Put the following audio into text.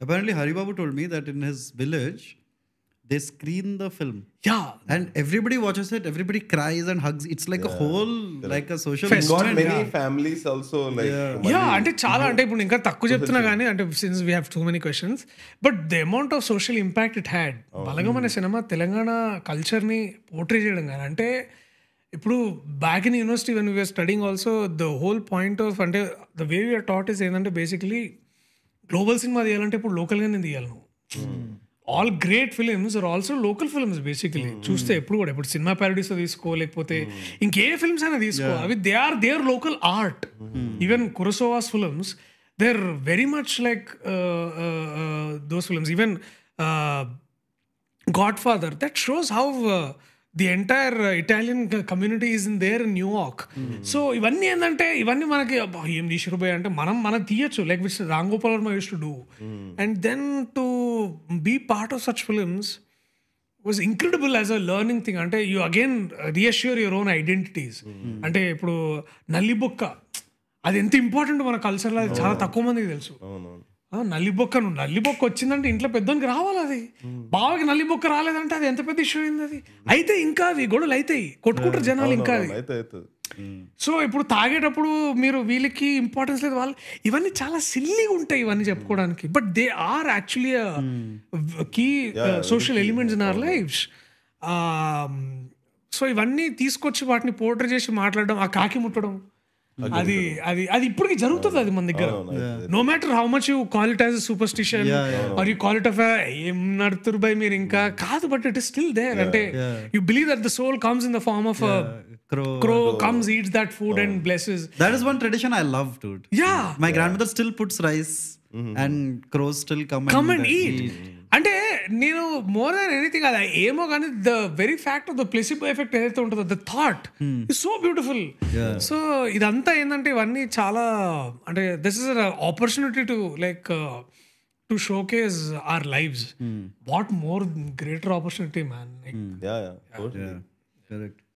Apparently, Haribabu told me that in his village, they screen the film. Yeah. And everybody watches it, everybody cries and hugs. It's like a whole, like a social Fest. Got movement. many families also like yeah అంటే చాలా అంటే ఇప్పుడు ఇంకా తక్కువ చెప్తున్నా కానీ అంటే since we have too many questions but the amount of social impact it had Balagam అనే సినిమా తెలంగాణ కల్చర్ని పోర్ట్రే చేయడం కానీ అంటే ఇప్పుడు back in university when we are studying also the whole point of అంటే the way we are taught is ఏంటంటే basically global cinema తీయాలంటే ఇప్పుడు లోకల్గానే తీయాలి నువ్వు all great films are also local films basically చూస్తే ఎప్పుడు కూడా ఇప్పుడు సినిమా ప్యారడీస్ తీసుకో లేకపోతే ఇంకే ఫిల్మ్స్ అయినా తీసుకో అవి they are local art even Kurosawa's films they are very much like those films even Godfather that shows how the entire Italian community is in there in New York so ఇవన్నీ ఏంటంటే ఇవన్నీ మనకి ఏం తీసిరు పోయి అంటే మనం తీయచ్చు like which Ram Gopal Varma used to do and then to be part of such films was incredible as a learning thing అంటే you again reassure your own identities అంటే ఇప్పుడు నల్లిబొక్క అది ఎంత ఇంపార్టెంట్ మన కల్చర్లో అది చాలా తక్కువ మందికి తెలుసు నల్లిబొక్క వచ్చిందంటే ఇంట్లో పెద్దోనికి రావాలి అది బావకి నల్లిబొక్క రాలేదంటే అది ఎంత పెద్ద ఇష్యూ అయింది అది అయితే ఇంకా అవి గొడవలు అవుతాయి కొట్టుకుంటారు జనాలు ఇంకా అది సో ఇప్పుడు తాగేటప్పుడు మీరు వీళ్ళకి ఇంపార్టెన్స్ లేదు వాళ్ళు ఇవన్నీ చాలా సిల్లీగా ఉంటాయి ఇవన్నీ చెప్పుకోవడానికి but they are actually key social elements in our lives so ఇవన్నీ తీసుకొచ్చి వాటిని పోర్ట్రే చేసి మాట్లాడడం ఆ కాకి ముట్టడం అది అది అది ఇప్పటికి జరుగుతుంది అది మన దగ్గర no matter how much you call it as superstition or you call it of ఏం నడుతురు బై మీరు ఇంకా కాదు but it is still there అంటే you believe that the soul comes in the form of crow comes, eats that food and blesses. That is one tradition I love, dude. Yeah. My grandmother still puts rice and crows still come and eat. అంటే నేను more than anything అది ఏమో కానీ the very fact of the placebo effect ఏదైతే ఉంటుందో the thought is so beautiful so ఇదంతా ఏంటంటే ఇవన్నీ చాలా అంటే this is opportunity to like to showcase hour lives what more greater opportunity man correct.